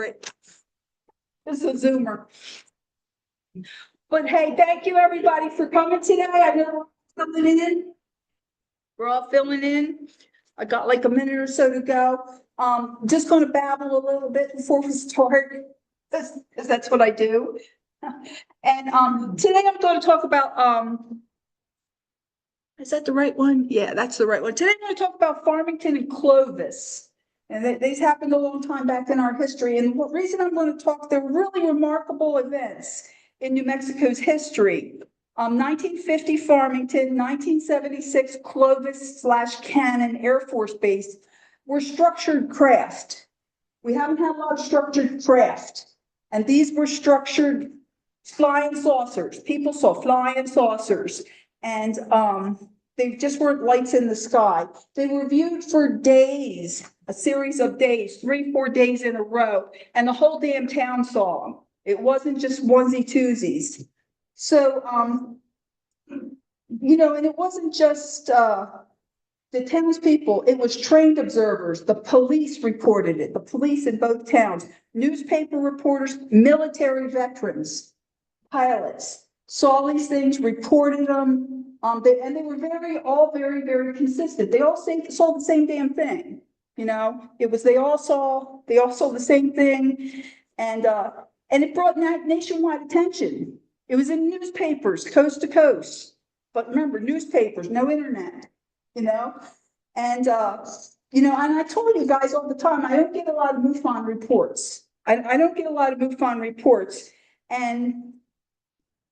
it. This is a Zoomer. But hey, thank you everybody for coming today. I know we're all filling in. We're all filling in. I got like a minute or so to go. Just going to babble a little bit before we start, because that's what I do. And today I'm going to talk about is that the right one? Yeah, that's the right one. Today I'm going to talk about Farmington and Clovis. And these happened a long time back in our history. And the reason I'm going to talk, they're really remarkable events in New Mexico's history. 1950 Farmington, 1976 Clovis/Cannon Air Force Base were structured craft. We haven't had a lot of structured craft. And these were structured flying saucers. People saw flying saucers. And they just weren't lights in the sky. They were viewed for days, a series of days, 3-4 days in a row, and the whole damn town saw them. It wasn't just onesie-twosies. So, you know, and it wasn't just the townspeople, it was trained observers. The police reported it, the police in both towns, newspaper reporters, military veterans, pilots. Saw these things, reported them, and they were all very, very consistent. They all saw the same damn thing, you know. They all saw the same thing, and it brought nationwide attention. It was in newspapers, coast to coast. But remember, newspapers, no internet, you know. And you know, and I told you guys all the time, I don't get a lot of Mufon reports. I don't get a lot of Mufon reports, and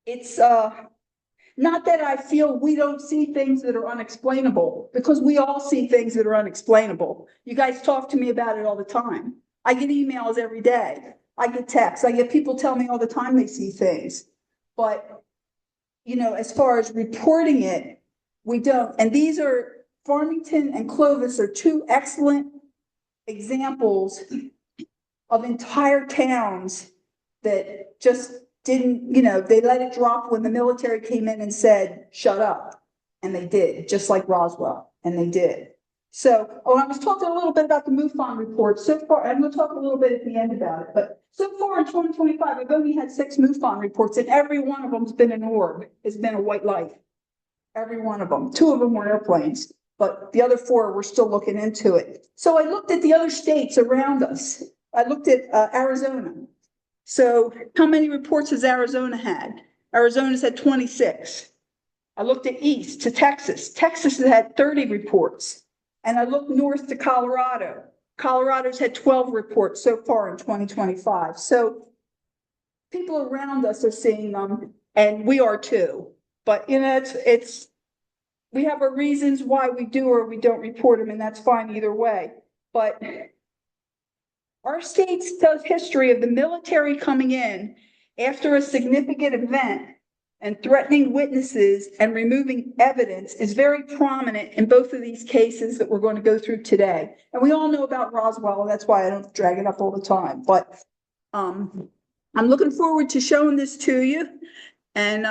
it's not that I feel we don't see things that are unexplainable, because we all see things that are unexplainable. You guys talk to me about it all the time. I get emails every day. I get texts. I get people tell me all the time they see things. But, you know, as far as reporting it, we don't. And these are, Farmington and Clovis are two excellent examples of entire towns that just didn't, you know, they let it drop when the military came in and said, shut up. And they did, just like Roswell, and they did. So, I was talking a little bit about the MUFON report. So far, I'm going to talk a little bit at the end about it, but so far in 2025, I've only had 6 MUFON reports, and every one of them has been an orb, has been a white light. Every one of them. 2 of them were airplanes, but the other 4 we're still looking into it. So I looked at the other states around us. I looked at Arizona. So how many reports has Arizona had? Arizona's had 26. I looked at east to Texas. Texas has had 30 reports. And I looked north to Colorado. Colorado's had 12 reports so far in 2025. So people around us are seeing them, and we are too. But, you know, we have our reasons why we do or we don't report them, and that's fine either way. But our state's history of the military coming in after a significant event and threatening witnesses and removing evidence is very prominent in both of these cases that we're going to go through today. And we all know about Roswell, and that's why I don't drag it up all the time. But I'm looking forward to showing this to you. And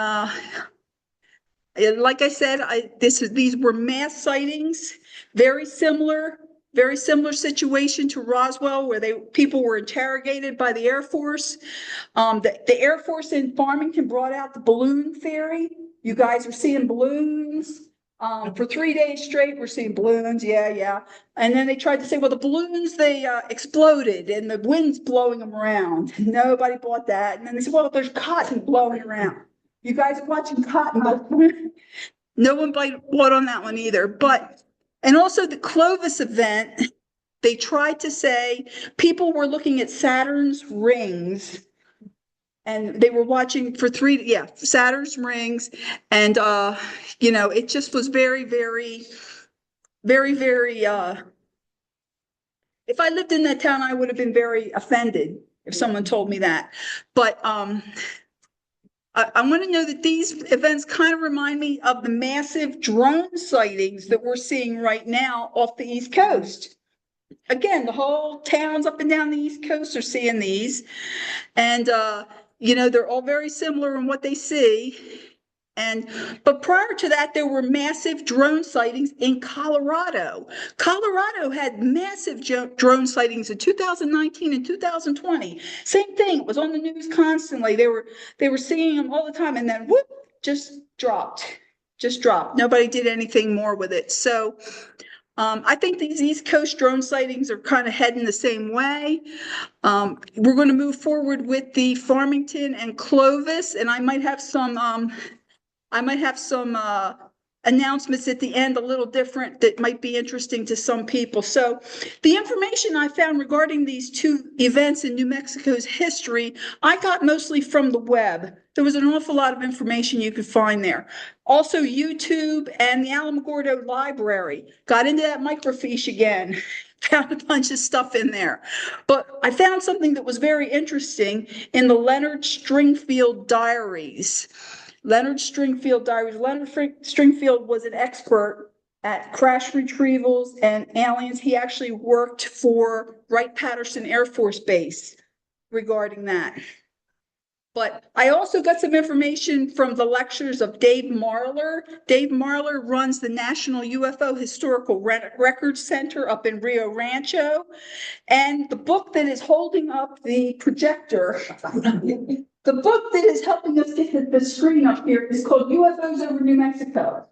like I said, these were mass sightings, very similar situation to Roswell, where people were interrogated by the Air Force. The Air Force in Farmington brought out the balloon theory. You guys are seeing balloons. For 3 days straight, we're seeing balloons. Yeah. And then they tried to say, well, the balloons, they exploded and the wind's blowing them around. Nobody bought that. And then they said, well, there's cotton blowing around. You guys are watching cotton. No one bought on that one either. And also the Clovis event, they tried to say people were looking at Saturn's rings, and they were watching for Saturn's rings. And, you know, it just was very, very, very, very, if I lived in that town, I would have been very offended if someone told me that. But, I want to know that these events kind of remind me of the massive drone sightings that we're seeing right now off the East Coast. Again, the whole towns up and down the East Coast are seeing these. And, you know, they're all very similar in what they see. But prior to that, there were massive drone sightings in Colorado. Colorado had massive drone sightings in 2019 and 2020. Same thing, it was on the news constantly. They were seeing them all the time, and then whoop, just dropped. Nobody did anything more with it. So I think these East Coast drone sightings are kind of heading the same way. We're going to move forward with the Farmington and Clovis, and I might have some announcements at the end, a little different, that might be interesting to some people. So the information I found regarding these two events in New Mexico's history, I got mostly from the web. There was an awful lot of information you could find there. Also YouTube and the Alamogordo Library. Got into that microfiche again. Found a bunch of stuff in there. But I found something that was very interesting in the Leonard Stringfield Diaries. Leonard Stringfield was an expert at crash retrievals and aliens. He actually worked for Wright-Patterson Air Force Base regarding that. But I also got some information from the lectures of Dave Marler. Dave Marler runs the National UFO Historical Records Center up in Rio Rancho. And the book that is holding up the projector, the book that is helping us get the screen up here is called UFOs Over New Mexico.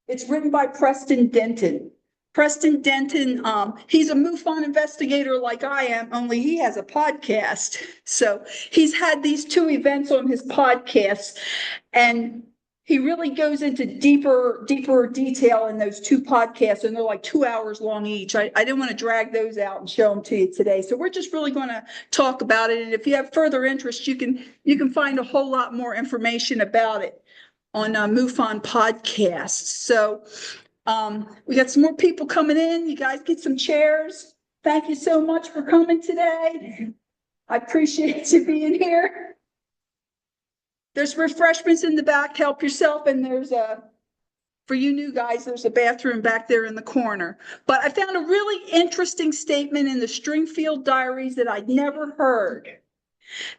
It's written by Preston Denton. Preston Denton, he's a MUFON investigator like I am, only he has a podcast. So he's had these two events on his podcast, and he really goes into deeper detail in those two podcasts, and they're like 2 hours long each. I didn't want to drag those out and show them to you today. So we're just really going to talk about it. And if you have further interest, you can find a whole lot more information about it on MUFON podcasts. So we got some more people coming in. You guys get some chairs. Thank you so much for coming today. I appreciate you being here. There's refreshments in the back. Help yourself. And there's for you new guys, there's a bathroom back there in the corner. But I found a really interesting statement in the Stringfield Diaries that I'd never heard.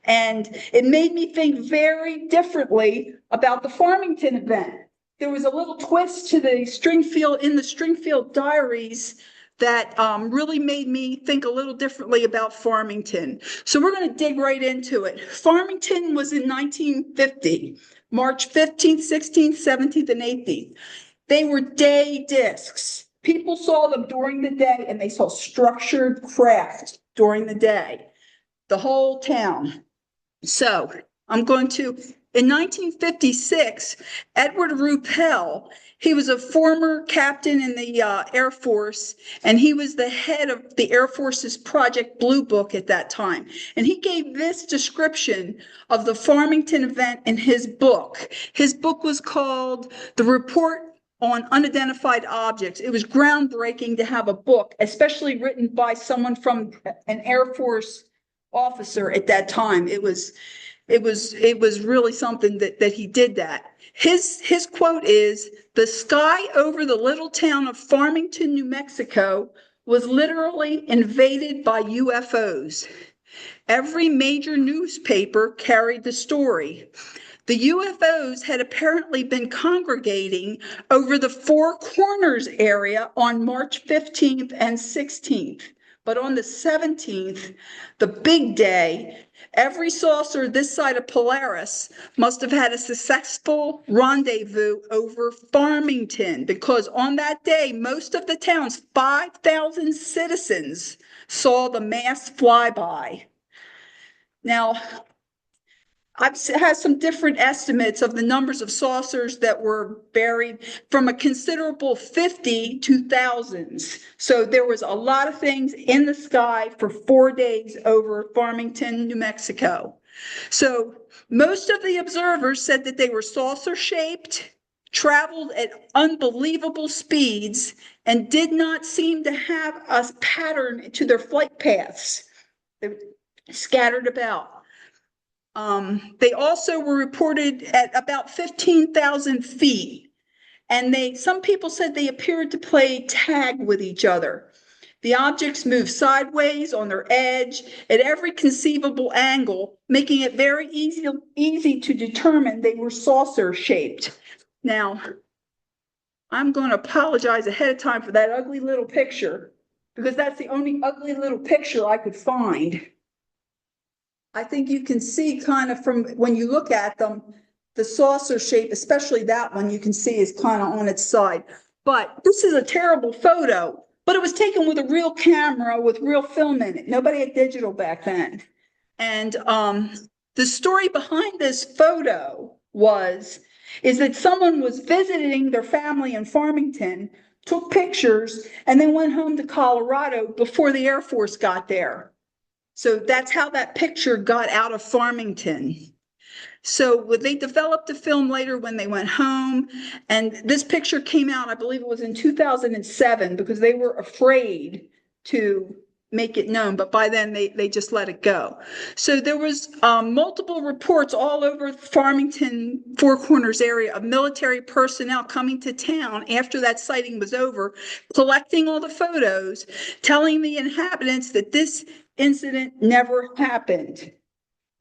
And it made me think very differently about the Farmington event. There was a little twist to the Stringfield Diaries that really made me think a little differently about Farmington. So we're going to dig right into it. Farmington was in 1950, March 15th, 16th, 17th, and 18th. They were day discs. People saw them during the day, and they saw structured craft during the day, the whole town. So I'm going to... In 1956, Edward Ruppelt, he was a former captain in the Air Force, and he was the head of the Air Force's Project Blue Book at that time. And he gave this description of the Farmington event in his book. His book was called The Report on Unidentified Objects. It was groundbreaking to have a book, especially written by someone from an Air Force officer at that time. It was really something that he did that. His quote is, "The sky over the little town of Farmington, New Mexico was literally invaded by UFOs. Every major newspaper carried the story. The UFOs had apparently been congregating over the Four Corners area on March 15th and 16th. But on the 17th, the big day, every saucer this side of Polaris must have had a successful rendezvous over Farmington, because on that day, most of the town's 5,000 citizens saw the mass flyby." Now, I've had some different estimates of the numbers of saucers that were buried, from a considerable 50 to thousands. So there was a lot of things in the sky for 4 days over Farmington, New Mexico. So most of the observers said that they were saucer-shaped, traveled at unbelievable speeds, and did not seem to have a pattern to their flight paths. They were scattered about. They also were reported at about 15,000 feet, and some people said they appeared to play tag with each other. The objects moved sideways on their edge at every conceivable angle, making it very easy to determine they were saucer shaped. Now, I'm going to apologize ahead of time for that ugly little picture, because that's the only ugly little picture I could find. I think you can see kind of from when you look at them, the saucer shape, especially that one, you can see is kind of on its side. But this is a terrible photo, but it was taken with a real camera with real film in it. Nobody had digital back then. And the story behind this photo is that someone was visiting their family in Farmington, took pictures, and then went home to Colorado before the Air Force got there. So that's how that picture got out of Farmington. So they developed a film later when they went home, and this picture came out, I believe it was in 2007, because they were afraid to make it known, but by then they just let it go. So there was multiple reports all over Farmington Four Corners area of military personnel coming to town after that sighting was over, collecting all the photos, telling the inhabitants that this incident never happened.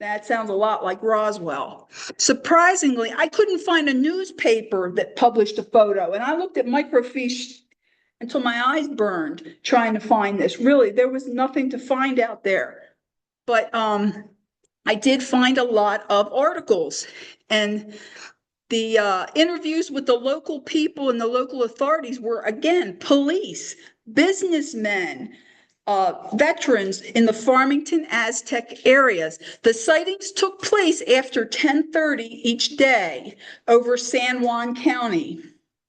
That sounds a lot like Roswell. Surprisingly, I couldn't find a newspaper that published a photo, and I looked at microfiche until my eyes burned trying to find this. Really, there was nothing to find out there. But I did find a lot of articles, and the interviews with the local people and the local authorities were, again, police, businessmen, veterans in the Farmington Aztec areas. The sightings took place after 10:30 each day over San Juan County.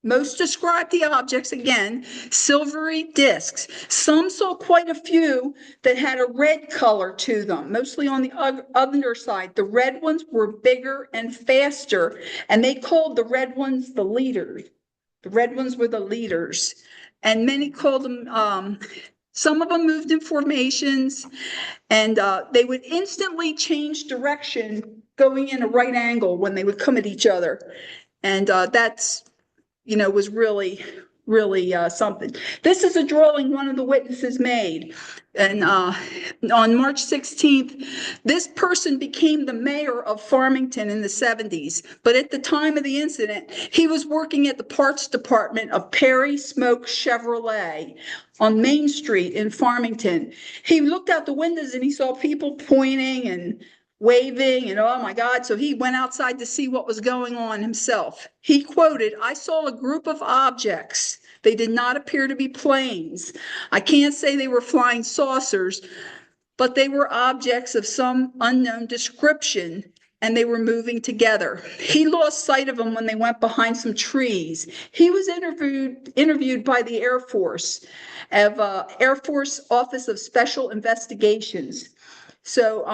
Most described the objects, again, silvery discs. Some saw quite a few that had a red color to them, mostly on the underside. The red ones were bigger and faster, and they called the red ones the leaders. The red ones were the leaders, and many called them, some of them moved in formations, and they would instantly change direction going in a right angle when they would come at each other. And that's, was really, really something. This is a drawing one of the witnesses made. And on March 16th, this person became the mayor of Farmington in the 70s. But at the time of the incident, he was working at the parts department of Perry Smoke Chevrolet on Main Street in Farmington. He looked out the windows and he saw people pointing and waving, and oh my God. So he went outside to see what was going on himself. He quoted, "I saw a group of objects. They did not appear to be planes. I can't say they were flying saucers, but they were objects of some unknown description, and they were moving together." He lost sight of them when they went behind some trees. He was interviewed by the Air Force, Air Force Office of Special Investigations. So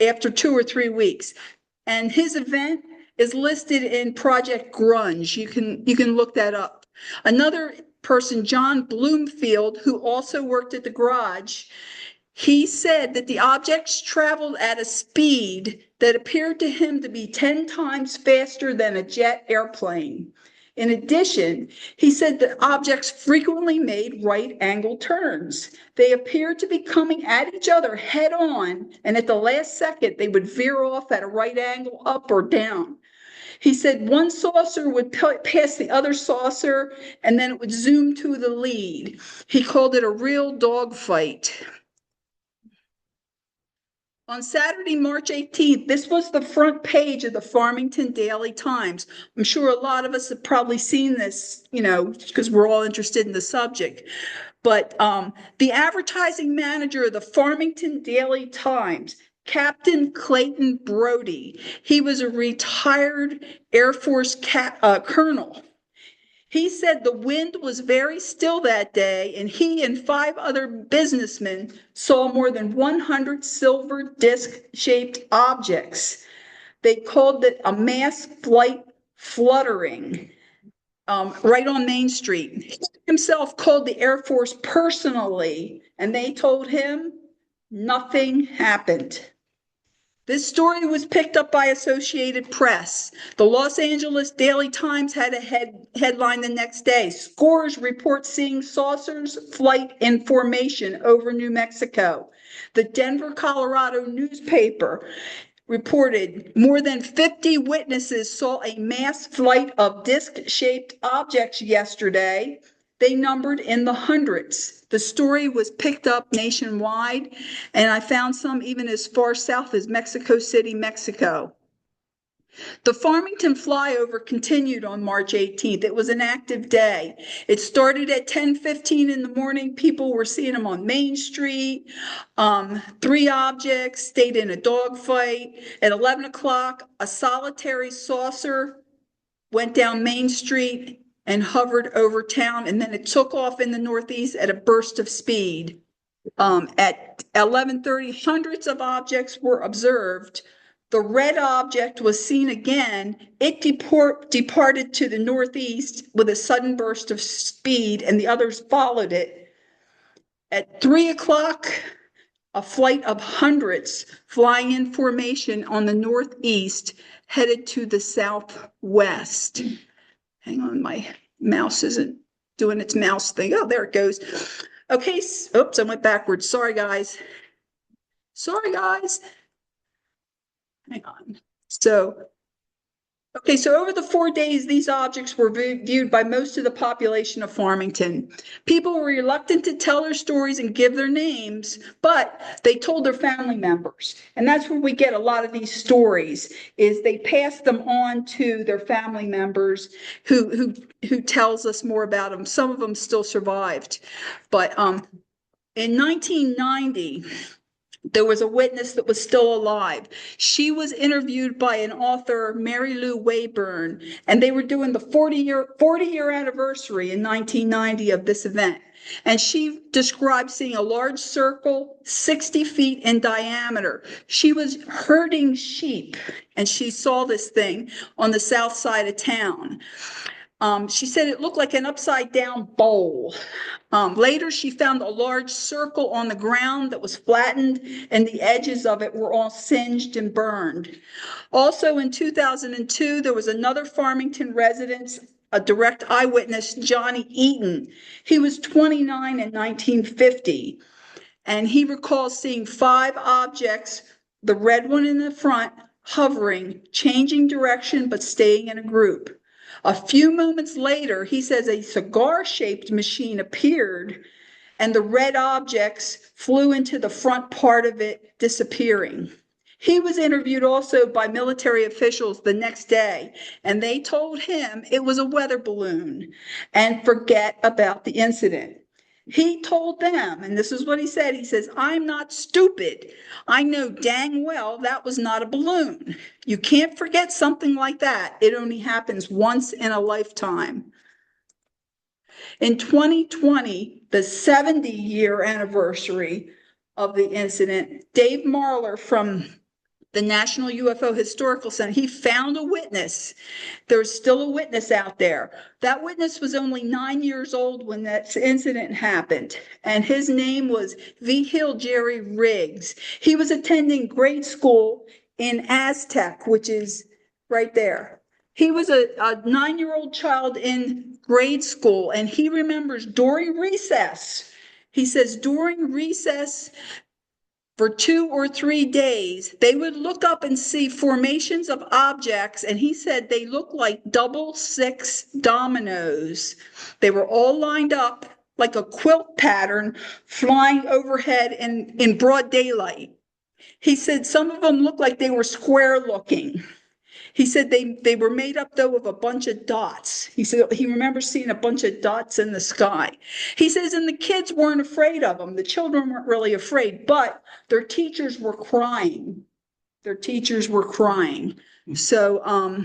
after 2 or 3 weeks, and his event is listed in Project Grunge. You can look that up. Another person, John Bloomfield, who also worked at the garage, he said that the objects traveled at a speed that appeared to him to be 10 times faster than a jet airplane. In addition, he said that objects frequently made right-angle turns. They appeared to be coming at each other head-on, and at the last second, they would veer off at a right angle, up or down. He said one saucer would pass the other saucer, and then it would zoom to the lead. He called it a real dogfight. On Saturday, March 18th, this was the front page of the Farmington Daily Times. I'm sure a lot of us have probably seen this, because we're all interested in the subject. But the advertising manager of the Farmington Daily Times, Captain Clayton Brody, he was a retired Air Force colonel. He said the wind was very still that day, and he and 5 other businessmen saw more than 100 silver disc-shaped objects. They called it a mass flight fluttering right on Main Street. He himself called the Air Force personally, and they told him nothing happened. This story was picked up by Associated Press. The Los Angeles Daily Times had a headline the next day. Scores report seeing saucers flight in formation over New Mexico. The Denver, Colorado newspaper reported more than 50 witnesses saw a mass flight of disc-shaped objects yesterday. They numbered in the hundreds. The story was picked up nationwide, and I found some even as far south as Mexico City, Mexico. The Farmington flyover continued on March 18th. It was an active day. It started at 10:15 in the morning. People were seeing them on Main Street. 3 objects stayed in a dogfight. At 11 o'clock, a solitary saucer went down Main Street and hovered over town, and then it took off in the northeast at a burst of speed. At 11:30, hundreds of objects were observed. The red object was seen again. It departed to the northeast with a sudden burst of speed, and the others followed it. At 3 o'clock, a flight of hundreds flying in formation on the northeast headed to the southwest. Hang on, my mouse isn't doing its mouse thing. Oh, there it goes. Okay, oops, I went backwards. Sorry, guys. Hang on. So over the 4 days, these objects were viewed by most of the population of Farmington. People were reluctant to tell their stories and give their names, but they told their family members. And that's where we get a lot of these stories, is they pass them on to their family members who tells us more about them. Some of them still survived. But in 1990, there was a witness that was still alive. She was interviewed by an author, Mary Lou Wayburn, and they were doing the 40-year anniversary in 1990 of this event. And she described seeing a large circle 60 feet in diameter. She was herding sheep, and she saw this thing on the south side of town. She said it looked like an upside down bowl. Later, she found a large circle on the ground that was flattened, and the edges of it were all singed and burned. Also in 2002, there was another Farmington resident, a direct eyewitness, Johnny Eaton. He was 29 in 1950, and he recalls seeing 5 objects, the red one in the front, hovering, changing direction, but staying in a group. A few moments later, he says a cigar-shaped machine appeared, and the red objects flew into the front part of it, disappearing. He was interviewed also by military officials the next day, and they told him it was a weather balloon and forget about the incident. He told them, and this is what he said, he says, "I'm not stupid. I know dang well that was not a balloon. You can't forget something like that. It only happens once in a lifetime." In 2020, the 70-year anniversary of the incident, Dave Marler from the National UFO Historical Center, he found a witness. There's still a witness out there. That witness was only 9 years old when that incident happened, and his name was V. Hill Jerry Riggs. He was attending grade school in Aztec, which is right there. He was a 9-year-old child in grade school, and he remembers during recess, he says during recess, for 2 or 3 days, they would look up and see formations of objects, and he said they looked like 6 dominoes. They were all lined up like a quilt pattern, flying overhead in broad daylight. He said some of them looked like they were square looking. He said they were made up, though, of a bunch of dots. He said he remembers seeing a bunch of dots in the sky. He says, and the kids weren't afraid of them. The children weren't really afraid, but their teachers were crying. So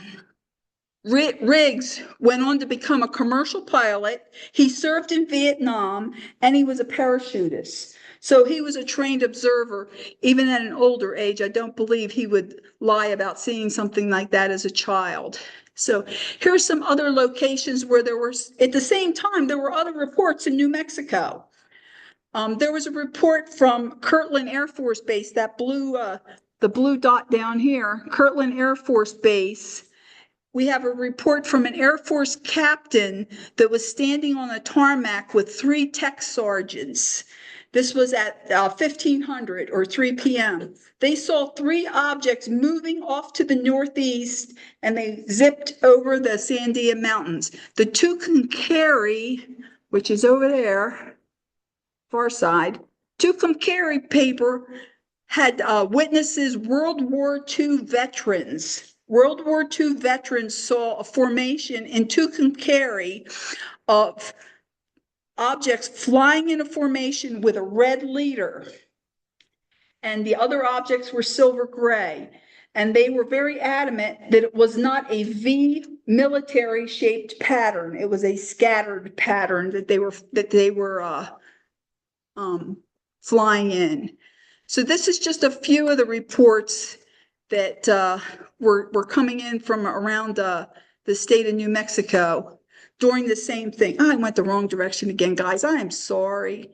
Riggs went on to become a commercial pilot. He served in Vietnam, and he was a parachutist. So he was a trained observer, even at an older age. I don't believe he would lie about seeing something like that as a child. So here's some other locations where there were, at the same time, there were other reports in New Mexico. There was a report from Kirtland Air Force Base, that blue the blue dot down here, Kirtland Air Force Base, we have a report from an Air Force captain that was standing on a tarmac with 3 tech sergeants. This was at 1500 or 3 p.m. They saw 3 objects moving off to the northeast, and they zipped over the Sandia Mountains. The Tucumcari, which is over there, far side, Tucumcari paper had witnesses, World War II veterans. World War II veterans saw a formation in Tucumcari of objects flying in a formation with a red leader. And the other objects were silver gray. And they were very adamant that it was not a V military shaped pattern. It was a scattered pattern that they were flying in. So this is just a few of the reports that were coming in from around the state of New Mexico during the same thing. I went the wrong direction again, guys. I am sorry.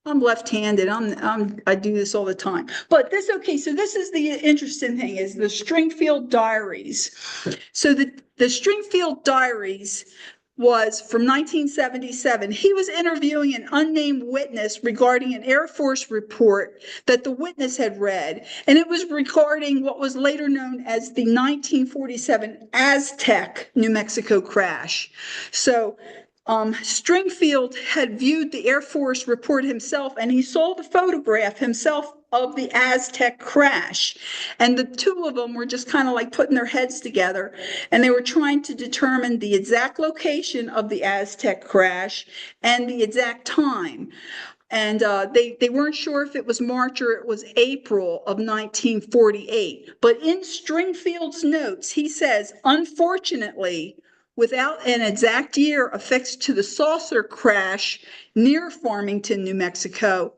I'm left-handed. I do this all the time. But this, okay, so this is the interesting thing, is the Stringfield Diaries. So the Stringfield Diaries was from 1977. He was interviewing an unnamed witness regarding an Air Force report that the witness had read, and it was regarding what was later known as the 1947 Aztec New Mexico crash. So Stringfield had viewed the Air Force report himself, and he saw the photograph himself of the Aztec crash. And the two of them were just kind of like putting their heads together, and they were trying to determine the exact location of the Aztec crash and the exact time. And they weren't sure if it was March or it was April of 1948. But in Stringfield's notes, he says, unfortunately, without an exact year affixed to the saucer crash near Farmington, New Mexico,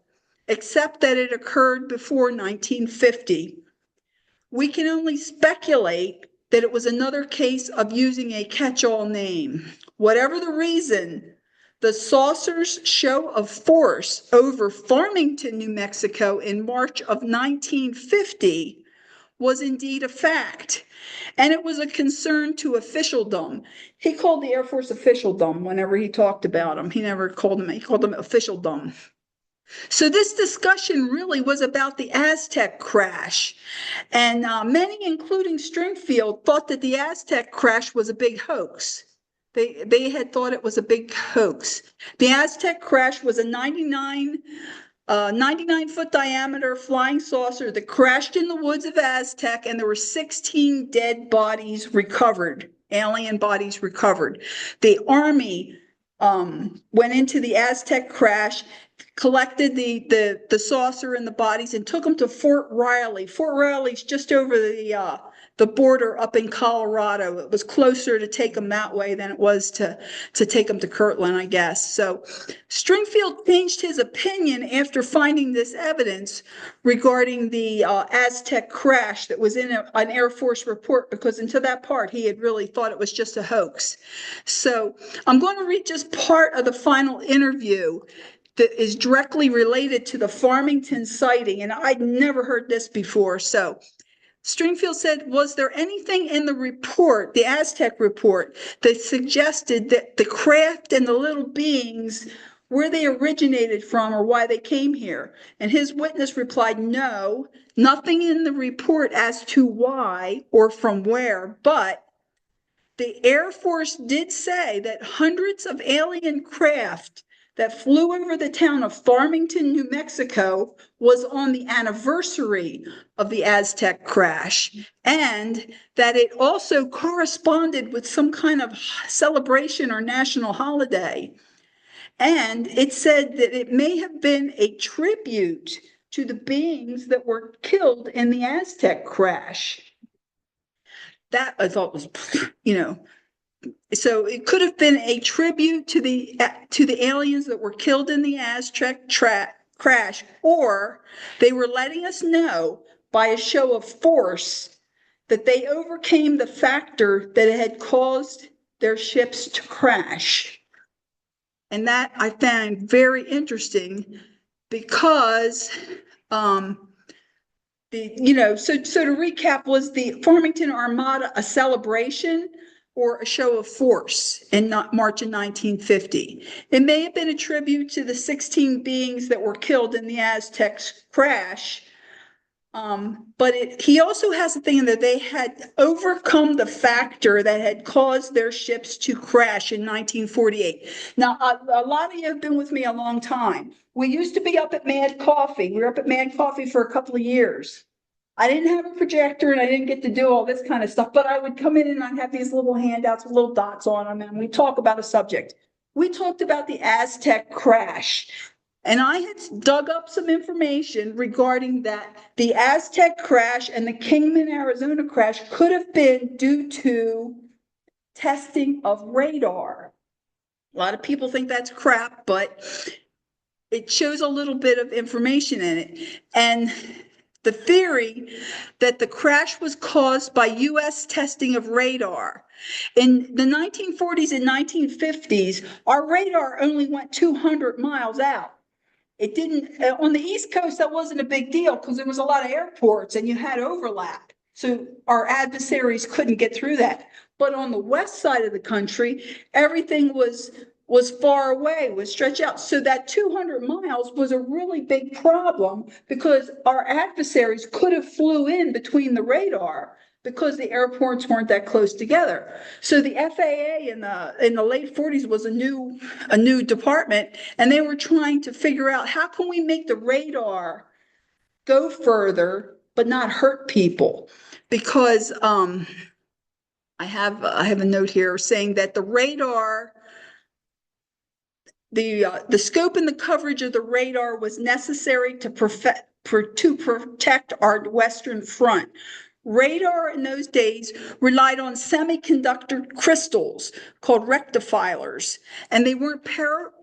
except that it occurred before 1950. We can only speculate that it was another case of using a catch-all name. Whatever the reason, the saucer's show of force over Farmington, New Mexico in March of 1950 was indeed a fact, and it was a concern to officialdom. He called the Air Force officialdom whenever he talked about them. He never called them, he called them officialdom. So this discussion really was about the Aztec crash, and many, including Stringfield, thought that the Aztec crash was a big hoax. They had thought it was a big hoax. The Aztec crash was a 99-foot diameter flying saucer that crashed in the woods of Aztec, and there were 16 dead bodies recovered, alien bodies recovered. The Army went into the Aztec crash, collected the saucer and the bodies, and took them to Fort Riley. Fort Riley's just over the border up in Colorado. It was closer to take them that way than it was to take them to Kirtland, I guess. So Stringfield changed his opinion after finding this evidence regarding the Aztec crash that was in an Air Force report, because until that part, he had really thought it was just a hoax. So I'm going to read just part of the final interview that is directly related to the Farmington sighting, and I'd never heard this before. So Stringfield said, was there anything in the report, the Aztec report, that suggested that the craft and the little beings, where they originated from or why they came here? And his witness replied, no, nothing in the report as to why or from where, but the Air Force did say that hundreds of alien craft that flew over the town of Farmington, New Mexico, was on the anniversary of the Aztec crash, and that it also corresponded with some kind of celebration or national holiday. And it said that it may have been a tribute to the beings that were killed in the Aztec crash. That I thought was, so it could have been a tribute to the aliens that were killed in the Aztec crash, or they were letting us know by a show of force that they overcame the factor that had caused their ships to crash. And that I found very interesting, because the so to recap, was the Farmington Armada a celebration or a show of force in March of 1950? It may have been a tribute to the 16 beings that were killed in the Aztec crash. But he also has a thing that they had overcome the factor that had caused their ships to crash in 1948. Now, a lot of you have been with me a long time. We used to be up at Mad Coffee. We were up at Mad Coffee for a couple of years. I didn't have a projector and I didn't get to do all this kind of stuff, but I would come in and I'd have these little handouts with little dots on them, and we talk about a subject. We talked about the Aztec crash. And I had dug up some information regarding that the Aztec crash and the Kingman, Arizona crash could have been due to testing of radar. A lot of people think that's crap, but it shows a little bit of information in it. And the theory that the crash was caused by U.S. testing of radar. In the 1940s and 1950s, our radar only went 200 miles out. It didn't, on the East Coast, that wasn't a big deal because there was a lot of airports and you had overlap. So our adversaries couldn't get through that. But on the west side of the country, everything was far away, was stretched out. So that 200 miles was a really big problem because our adversaries could have flew in between the radar because the airports weren't that close together. So the FAA in the late 40s was a new department, and they were trying to figure out how can we make the radar go further but not hurt people, because I have a note here saying that the radar, the scope and the coverage of the radar was necessary to protect our Western front. Radar in those days relied on semiconductor crystals called rectifiers, and they weren't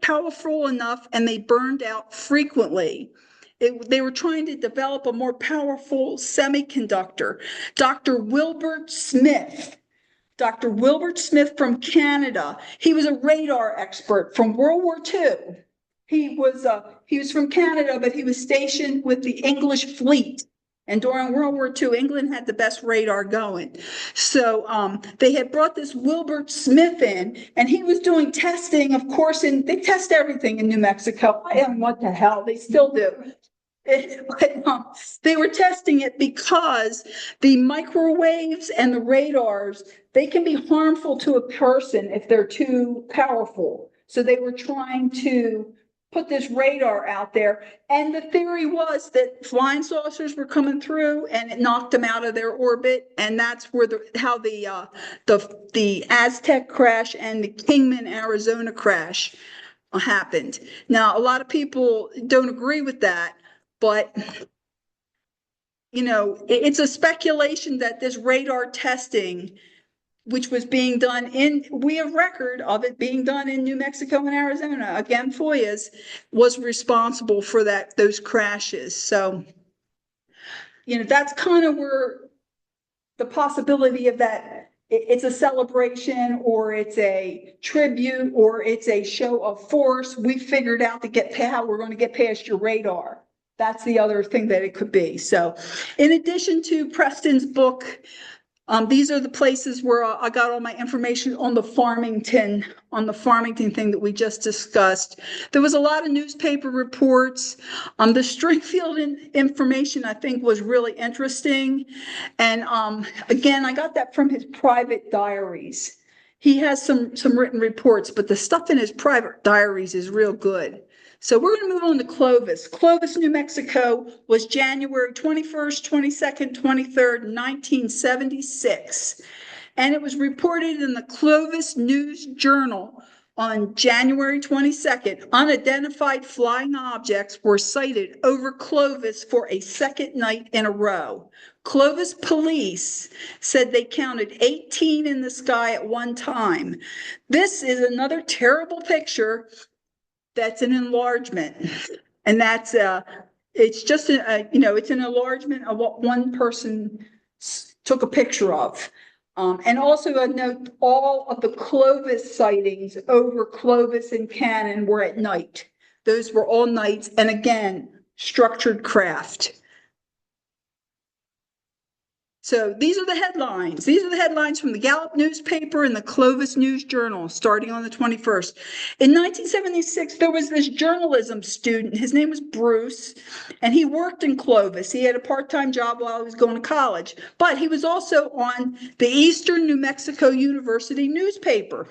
powerful enough and they burned out frequently. They were trying to develop a more powerful semiconductor. Dr. Wilbert Smith from Canada, he was a radar expert from World War II. He was from Canada, but he was stationed with the English fleet. And during World War II, England had the best radar going. So they had brought this Wilbert Smith in, and he was doing testing, of course, and they test everything in New Mexico. And what the hell, they still do. They were testing it because the microwaves and the radars, they can be harmful to a person if they're too powerful. So they were trying to put this radar out there, and the theory was that flying saucers were coming through and it knocked them out of their orbit, and that's where how the Aztec crash and the Kingman, Arizona crash happened. Now, a lot of people don't agree with that, but it's a speculation that this radar testing, which was being done we have record of it being done in New Mexico and Arizona, again, FOIA's, was responsible for those crashes. So, that's kind of where the possibility of that, it's a celebration or it's a tribute or it's a show of force. We figured out how we're going to get past your radar. That's the other thing that it could be. So in addition to Preston's book, these are the places where I got all my information on the Farmington thing that we just discussed. There was a lot of newspaper reports. The Stringfield information, I think, was really interesting. And again, I got that from his private diaries. He has some written reports, but the stuff in his private diaries is real good. So we're going to move on to Clovis. Clovis, New Mexico was January 21st, 22nd, 23rd, 1976. And it was reported in the Clovis News Journal on January 22nd. Unidentified flying objects were sighted over Clovis for a second night in a row. Clovis police said they counted 18 in the sky at one time. This is another terrible picture. That's an enlargement, and that's it's just it's an enlargement of what one person took a picture of. And also a note, all of the Clovis sightings over Clovis and Cannon were at night. Those were all nights, and again, structured craft. So these are the headlines. These are the headlines from the Gallup newspaper and the Clovis News Journal starting on the 21st. In 1976, there was this journalism student. His name was Bruce, and he worked in Clovis. He had a part-time job while he was going to college, but he was also on the Eastern New Mexico University newspaper.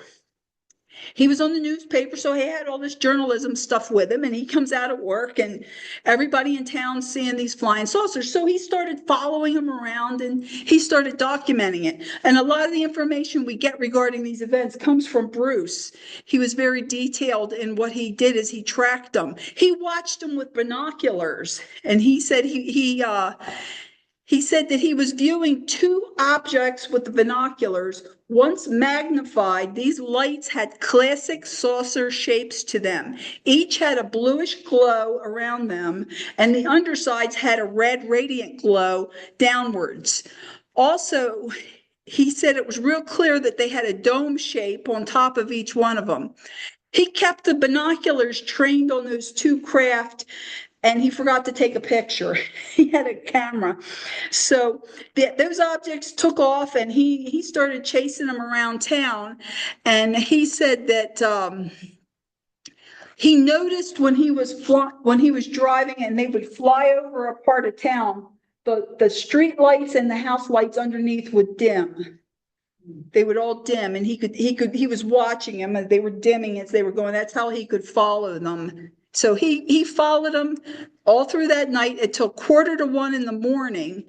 He was on the newspaper, so he had all this journalism stuff with him, and he comes out of work, and everybody in town seeing these flying saucers. So he started following them around, and he started documenting it. And a lot of the information we get regarding these events comes from Bruce. He was very detailed in what he did as he tracked them. He watched them with binoculars, and he said he said that he was viewing two objects with the binoculars. Once magnified, these lights had classic saucer shapes to them. Each had a bluish glow around them, and the undersides had a red radiant glow downwards. Also, he said it was real clear that they had a dome shape on top of each one of them. He kept the binoculars trained on those two craft, and he forgot to take a picture. He had a camera. So those objects took off, and he started chasing them around town. And he said that he noticed when he was driving and they would fly over a part of town, the street lights and the house lights underneath would dim. They would all dim, and he was watching them, and they were dimming as they were going. That's how he could follow them. So he followed them all through that night until 1:45 in the morning.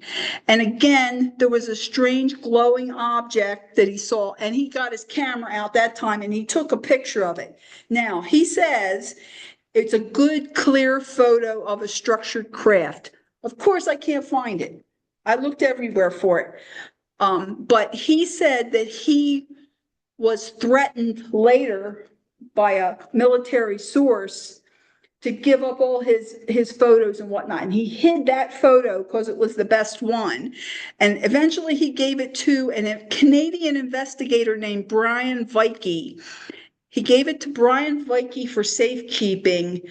And again, there was a strange glowing object that he saw, and he got his camera out that time and he took a picture of it. Now, he says it's a good, clear photo of a structured craft. Of course, I can't find it. I looked everywhere for it. But he said that he was threatened later by a military source to give up all his photos and whatnot. And he hid that photo because it was the best one. And eventually he gave it to a Canadian investigator named Brian Vikey. He gave it to Brian Vikey for safekeeping.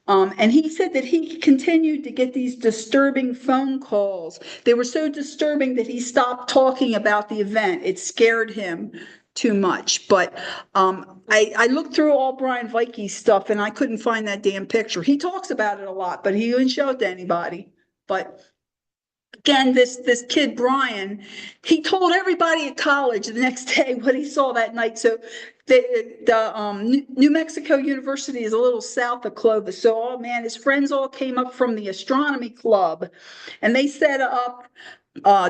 And he said that he continued to get these disturbing phone calls. They were so disturbing that he stopped talking about the event. It scared him too much. But I looked through all Brian Vikey's stuff, and I couldn't find that damn picture. He talks about it a lot, but he didn't show it to anybody. But again, this kid Brian, he told everybody at college the next day what he saw that night. So the New Mexico University is a little south of Clovis. So, oh man, his friends all came up from the astronomy club, and they set up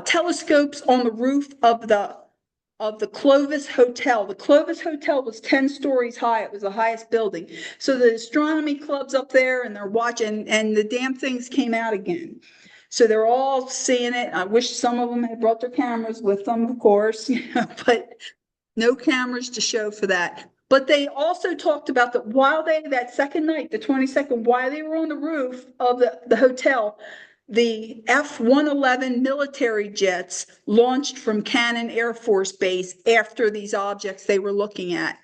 telescopes on the roof of the Clovis Hotel. The Clovis Hotel was 10 stories high. It was the highest building. So the astronomy club's up there, and they're watching, and the damn things came out again. So they're all seeing it. I wish some of them had brought their cameras with them, of course, but no cameras to show for that. But they also talked about that while that second night, the 22nd, while they were on the roof of the hotel, the F-111 military jets launched from Cannon Air Force Base after these objects they were looking at.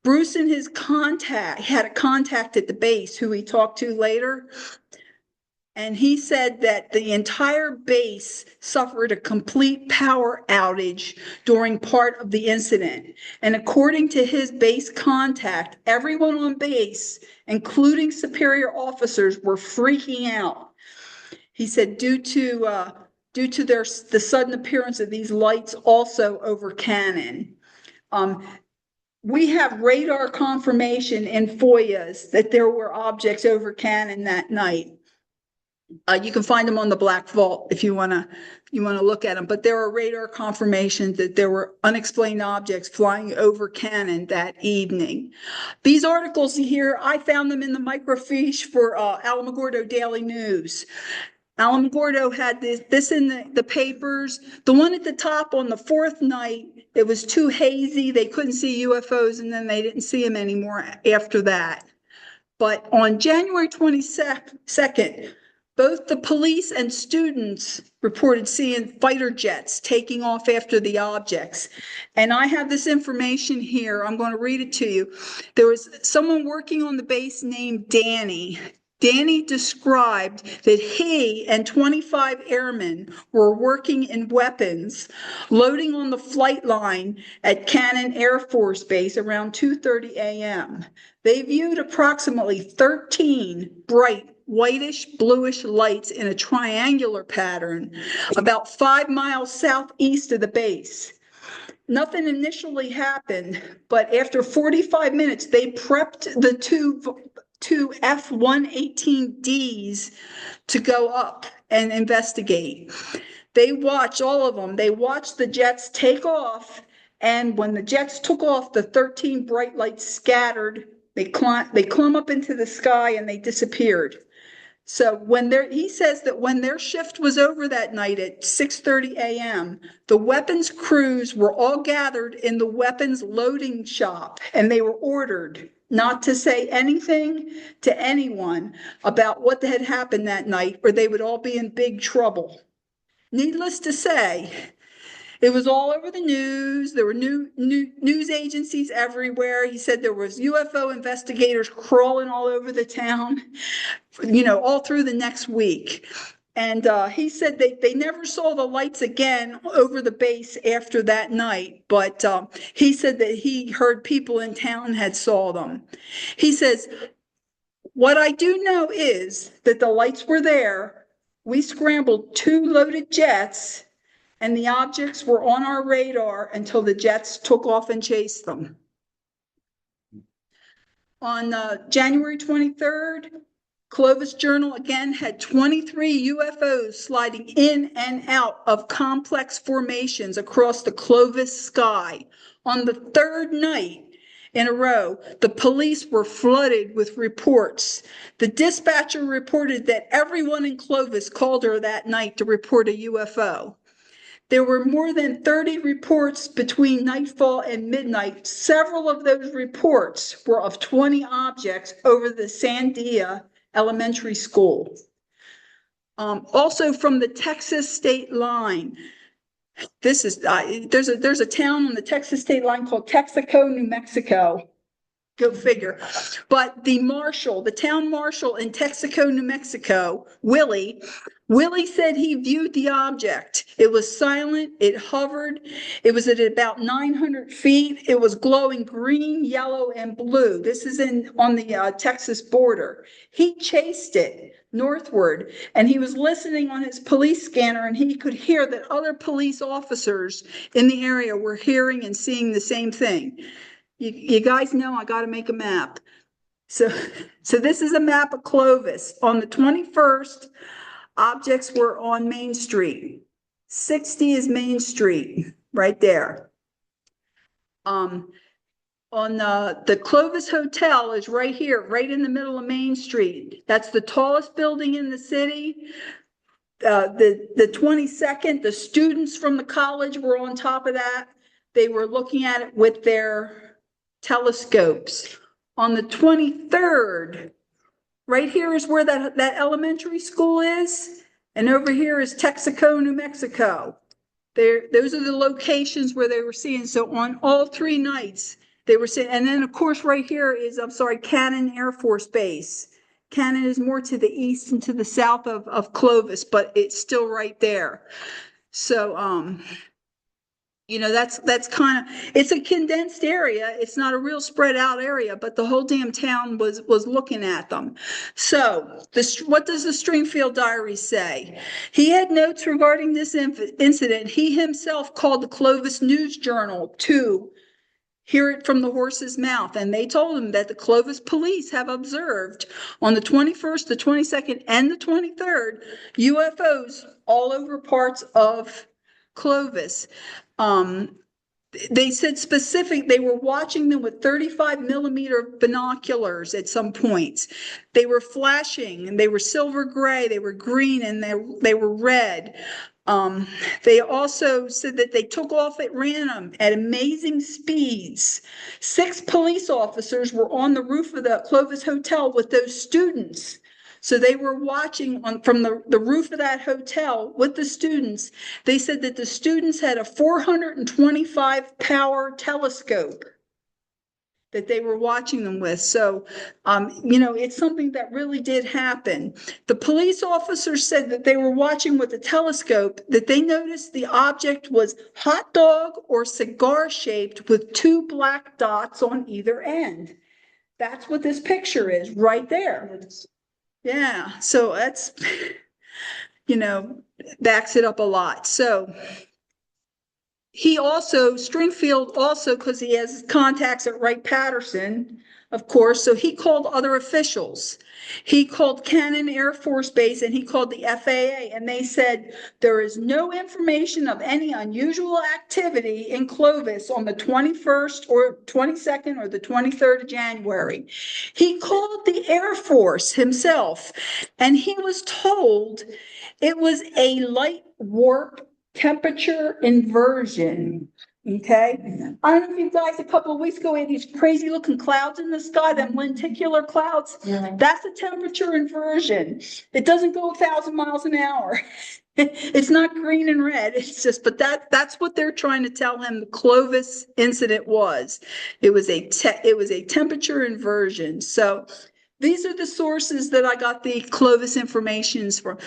Bruce and his had a contact at the base who he talked to later, and he said that the entire base suffered a complete power outage during part of the incident. And according to his base contact, everyone on base, including superior officers, were freaking out. He said due to the sudden appearance of these lights also over Cannon. We have radar confirmation in FOIAs that there were objects over Cannon that night. You can find them on the Black Vault if you want to look at them. But there are radar confirmations that there were unexplained objects flying over Cannon that evening. These articles here, I found them in the microfiche for Alamogordo Daily News. Alamogordo had this in the papers. The one at the top on the fourth night, it was too hazy. They couldn't see UFOs, and then they didn't see them anymore after that. But on January 22nd, both the police and students reported seeing fighter jets taking off after the objects. And I have this information here. I'm going to read it to you. There was someone working on the base named Danny. Danny described that he and 25 airmen were working in weapons, loading on the flight line at Cannon Air Force Base around 2:30 a.m. They viewed approximately 13 bright whitish bluish lights in a triangular pattern about 5 miles southeast of the base. Nothing initially happened, but after 45 minutes, they prepped the two F-118Ds to go up and investigate. They watched all of them. They watched the jets take off, and when the jets took off, the 13 bright lights scattered. They climb up into the sky and they disappeared. So he says that when their shift was over that night at 6:30 a.m., the weapons crews were all gathered in the weapons loading shop, and they were ordered not to say anything to anyone about what had happened that night, or they would all be in big trouble. Needless to say, it was all over the news. There were news agencies everywhere. He said there was UFO investigators crawling all over the town, all through the next week. And he said they never saw the lights again over the base after that night, but he said that he heard people in town had saw them. He says, what I do know is that the lights were there. We scrambled 2 loaded jets, and the objects were on our radar until the jets took off and chased them. On January 23rd, Clovis Journal again had 23 UFOs sliding in and out of complex formations across the Clovis sky. On the 3rd night in a row, the police were flooded with reports. The dispatcher reported that everyone in Clovis called her that night to report a UFO. There were more than 30 reports between nightfall and midnight. Several of those reports were of 20 objects over the Sandia Elementary School. Also from the Texas state line. This is there's a town on the Texas state line called Texico, New Mexico. Go figure. But the town marshal in Texico, New Mexico, Willie said he viewed the object. It was silent. It hovered. It was at about 900 feet. It was glowing green, yellow, and blue. This is on the Texas border. He chased it northward, and he was listening on his police scanner, and he could hear that other police officers in the area were hearing and seeing the same thing. You guys know I got to make a map. So this is a map of Clovis. On the 21st, objects were on Main Street. 60 is Main Street, right there. On the Clovis Hotel is right here, right in the middle of Main Street. That's the tallest building in the city. The 22nd, the students from the college were on top of that. They were looking at it with their telescopes. On the 23rd, right here is where that elementary school is, and over here is Texico, New Mexico. Those are the locations where they were seeing. So on all 3 nights, they were seeing. And then, of course, right here is, Cannon Air Force Base. Cannon is more to the east and to the south of Clovis, but it's still right there. So, that's kind of, it's a condensed area. It's not a real spread out area, but the whole damn town was looking at them. So what does the Stringfield diary say? He had notes regarding this incident. He himself called the Clovis News Journal to hear it from the horse's mouth. And they told him that the Clovis police have observed on the 21st, the 22nd, and the 23rd, UFOs all over parts of Clovis. They said they were watching them with 35 millimeter binoculars at some points. They were flashing, and they were silver gray, they were green, and they were red. They also said that they took off at random at amazing speeds. 6 police officers were on the roof of the Clovis Hotel with those students. So they were watching from the roof of that hotel with the students. They said that the students had a 425 power telescope. that they were watching them with. So, you know, it's something that really did happen. The police officers said that they were watching with a telescope, that they noticed the object was hot dog or cigar shaped with two black dots on either end. That's what this picture is right there. Yeah, so that's, you know, backs it up a lot. So he also, Stringfield also, because he has contacts at Wright-Patterson, of course, so he called other officials. He called Cannon Air Force Base and he called the FAA, and they said there is no information of any unusual activity in Clovis on the 21st or 22nd or the 23rd of January. He called the Air Force himself, and he was told it was a light warp temperature inversion. Okay. I don't know if you guys, a couple of weeks ago, we had these crazy looking clouds in the sky, them lenticular clouds. Yeah. That's a temperature inversion. It doesn't go 1,000 miles an hour. It's not green and red. It's just, but that's what they're trying to tell him the Clovis incident was. It was a temperature inversion. So these are the sources that I got the Clovis informations from.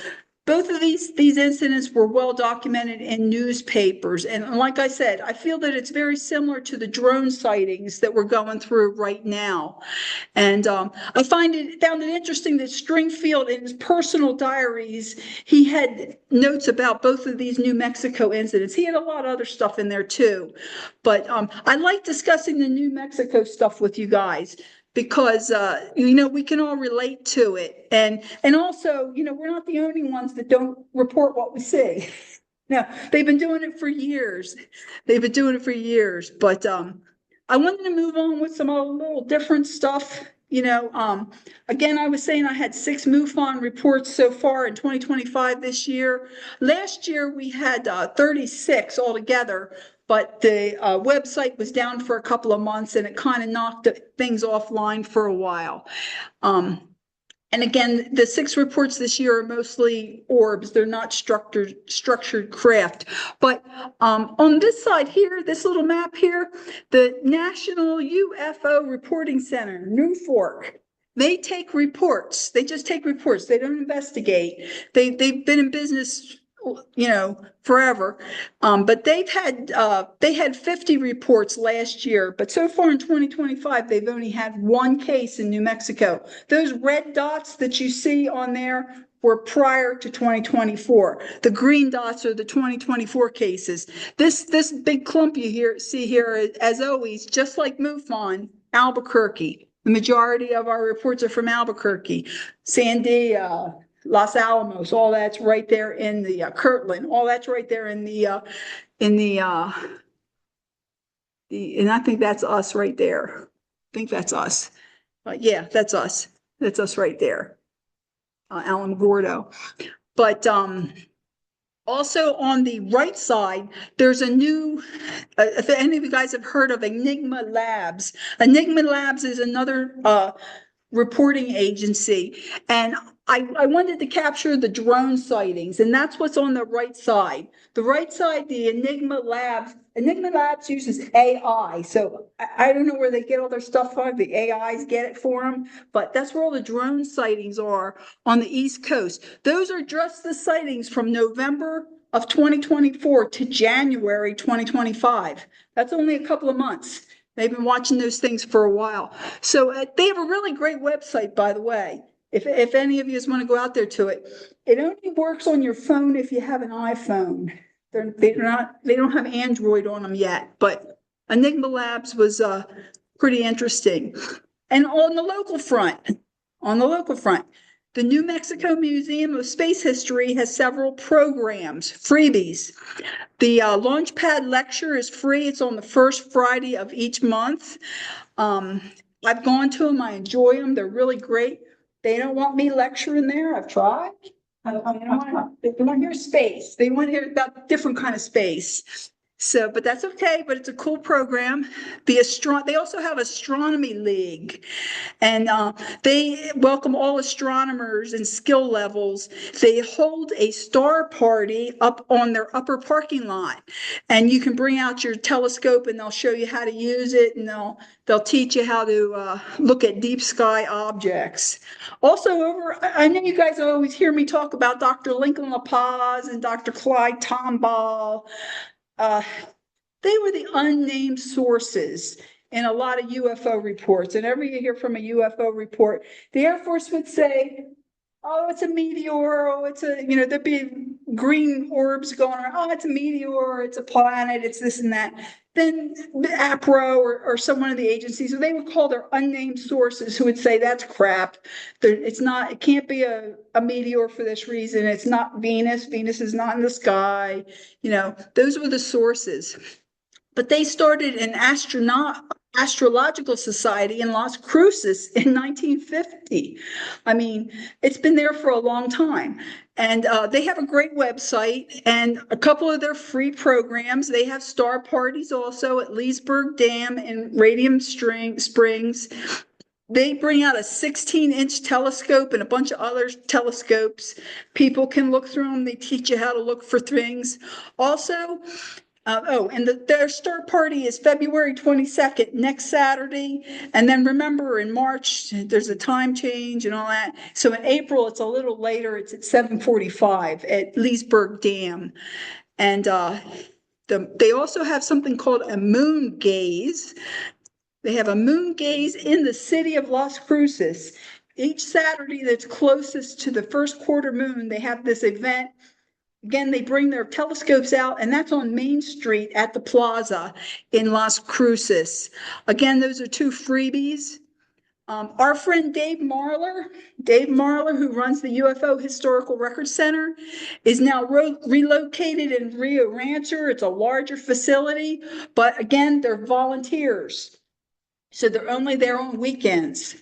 Both of these incidents were well documented in newspapers. And like I said, I feel that it's very similar to the drone sightings that we're going through right now. And I found it interesting that Stringfield, in his personal diaries, he had notes about both of these New Mexico incidents. He had a lot of other stuff in there too. But I like discussing the New Mexico stuff with you guys, because, you know, we can all relate to it. And also, you know, we're not the only ones that don't report what we see. No, they've been doing it for years. But I wanted to move on with some a little different stuff. You know, again, I was saying I had 6 MUFON reports so far in 2025 this year. Last year, we had 36 altogether. But the website was down for a couple of months, and it kind of knocked things offline for a while. And again, the 6 reports this year are mostly orbs. They're not structured craft. But on this side here, this little map here, the National UFO Reporting Center, New Fork, they take reports. They just take reports. They don't investigate. They've been in business, you know, forever. But they had 50 reports last year, but so far in 2025, they've only had 1 case in New Mexico. Those red dots that you see on there were prior to 2024. The green dots are the 2024 cases. This big clump you see here, as always, just like MUFON, Albuquerque. The majority of our reports are from Albuquerque, Sandia, Los Alamos, all that's right there in the Kirtland, all that's right there in the and I think that's us right there. I think that's us. Yeah, that's us. That's us right there. Alamogordo. But also on the right side, there's a new, if any of you guys have heard of Enigma Labs. Enigma Labs is another reporting agency, and I wanted to capture the drone sightings, and that's what's on the right side. The right side, the Enigma Labs uses AI. So I don't know where they get all their stuff from. The AIs get it for them, but that's where all the drone sightings are on the East Coast. Those are just the sightings from November of 2024 to January 2025. That's only a couple of months. They've been watching those things for a while. So they have a really great website, by the way. If any of you want to go out there to it, it only works on your phone if you have an iPhone. They don't have Android on them yet, but Enigma Labs was pretty interesting. And on the local front, the New Mexico Museum of Space History has several programs, freebies. The Launchpad lecture is free. It's on the first Friday of each month. I've gone to them. I enjoy them. They're really great. They don't want me lecturing there. I've tried. They want to hear space. They want to hear about different kind of space. So, but that's okay, but it's a cool program. They also have Astronomy League, and they welcome all astronomers and skill levels. They hold a star party up on their upper parking lot, and you can bring out your telescope and they'll show you how to use it, and they'll teach you how to look at deep sky objects. Also, I know you guys always hear me talk about Dr. Lincoln LaPaz and Dr. Clyde Tomball. Uh, they were the unnamed sources in a lot of UFO reports. And every you hear from a UFO report, the Air Force would say, oh, it's a meteor. Oh, there'd be green orbs going around. Oh, it's a meteor. It's a planet. It's this and that. Then the APRO or some one of the agencies, they would call their unnamed sources who would say, that's crap. It can't be a meteor for this reason. It's not Venus. Venus is not in the sky. Those were the sources. But they started an astrological society in Las Cruces in 1950. I mean, it's been there for a long time. And they have a great website and a couple of their free programs. They have star parties also at Leesburg Dam and Radium Springs. They bring out a 16-inch telescope and a bunch of other telescopes. People can look through them. They teach you how to look for things. Also, their star party is February 22nd, next Saturday. And then remember, in March, there's a time change and all that. So in April, it's a little later. It's at 7:45 at Leesburg Dam. And they also have something called a moon gaze. They have a moon gaze in the city of Las Cruces. Each Saturday that's closest to the first quarter moon, they have this event. Again, they bring their telescopes out, and that's on Main Street at the plaza in Las Cruces. Again, those are two freebies. Our friend Dave Marler, who runs the UFO Historical Record Center, is now relocated in Rio Rancho. It's a larger facility, but again, they're volunteers. So they're only there on weekends.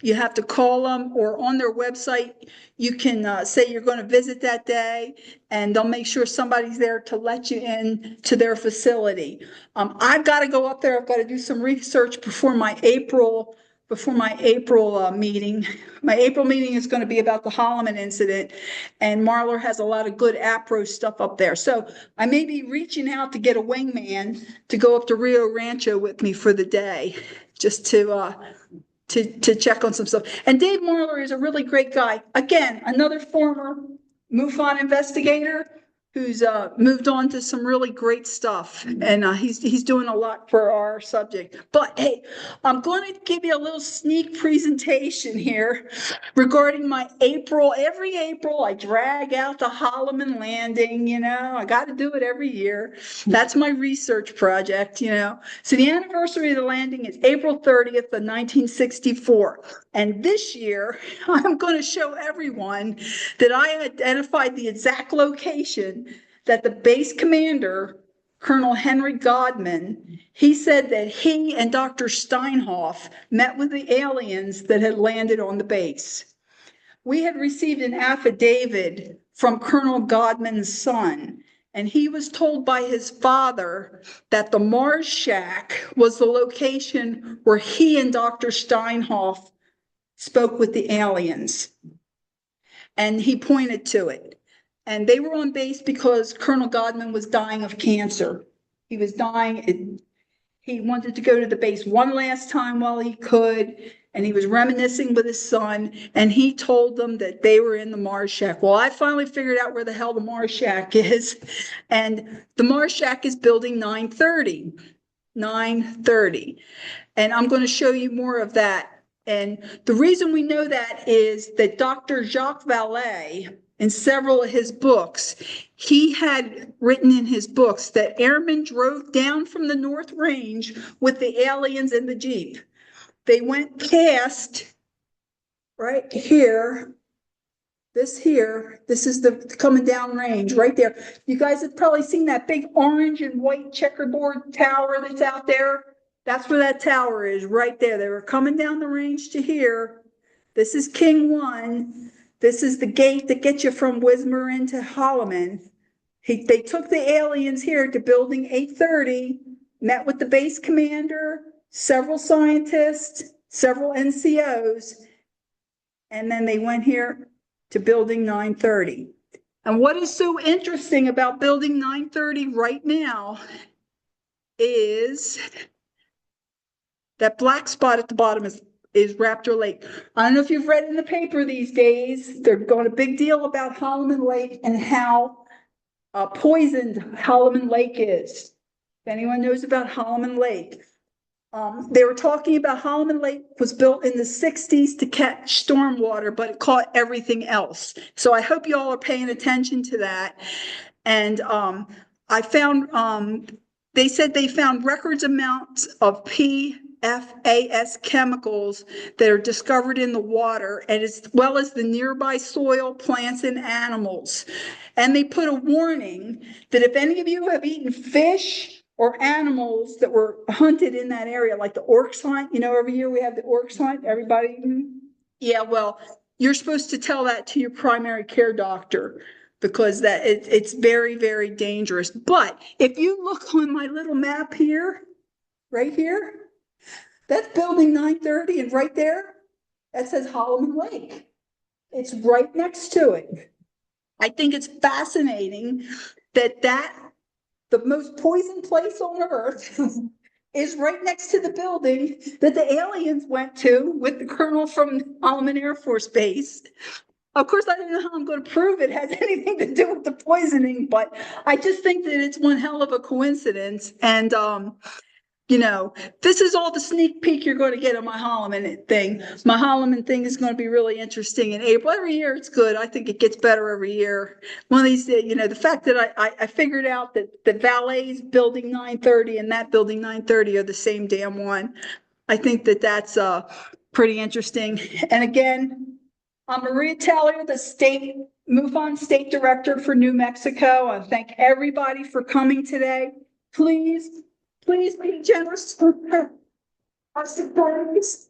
You have to call them, or on their website, you can say you're going to visit that day, and they'll make sure somebody's there to let you in to their facility. I've got to go up there. I've got to do some research before my April meeting. My April meeting is going to be about the Holloman incident, and Marler has a lot of good APRO stuff up there. So I may be reaching out to get a wingman to go up to Rio Rancho with me for the day, just to check on some stuff. And Dave Marler is a really great guy. Again, another former MUFON investigator who's moved on to some really great stuff. And he's doing a lot for our subject. But hey, I'm going to give you a little sneak presentation here regarding my April. Every April, I drag out the Holloman landing, I got to do it every year. That's my research project, So the anniversary of the landing is April 30th of 1964. And this year, I'm going to show everyone that I identified the exact location that the base commander, Colonel Henry Godman, he said that he and Dr. Steinhoff met with the aliens that had landed on the base. We had received an affidavit from Colonel Godman's son, and he was told by his father that the Mars Shack was the location where he and Dr. Steinhoff spoke with the aliens. And he pointed to it. And they were on base because Colonel Godman was dying of cancer. He was dying. He wanted to go to the base one last time while he could, and he was reminiscing with his son, and he told them that they were in the Mars Shack. Well, I finally figured out where the hell the Mars Shack is, and the Mars Shack is building 930. And I'm going to show you more of that. And the reason we know that is that Dr. Jacques Vallée, in several of his books, he had written in his books that airmen drove down from the North Range with the aliens in the Jeep. They went past right here. This is the coming down range right there. You guys have probably seen that big orange and white checkerboard tower that's out there. That's where that tower is, right there. They were coming down the range to here. This is King 1. This is the gate that gets you from Wismar into Holloman. They took the aliens here to building 830, met with the base commander, several scientists, several NCOs, and then they went here to building 930. And what is so interesting about building 930 right now is that black spot at the bottom is Raptor Lake. I don't know if you've read in the paper these days, they're going a big deal about Holloman Lake and how poisoned Holloman Lake is. If anyone knows about Holloman Lake, they were talking about Holloman Lake was built in the 60s to catch stormwater, but it caught everything else. So I hope you all are paying attention to that. And I found, they said they found records amounts of PFAS chemicals that are discovered in the water, and as well as the nearby soil, plants, and animals. And they put a warning that if any of you have eaten fish or animals that were hunted in that area, like the orcs hunt, every year we have the orcs hunt, everybody, yeah, well, you're supposed to tell that to your primary care doctor, because it's very, very dangerous. But if you look on my little map here, right here, that's building 930, and right there, that says Holloman Lake. It's right next to it. I think it's fascinating that the most poisoned place on earth is right next to the building that the aliens went to with the colonel from Holloman Air Force Base. Of course, I don't know how I'm going to prove it has anything to do with the poisoning, but I just think that it's one hell of a coincidence. And, this is all the sneak peek you're going to get on my Holloman thing. My Holloman thing is going to be really interesting in April. Every year it's good. I think it gets better every year. One of these, the fact that I figured out that the Valet's building 930 and that building 930 are the same damn one. I think that that's pretty interesting. And again, I'm Maria Taylor, the Mufon State Director for New Mexico. I thank everybody for coming today. Please be generous to our supporters.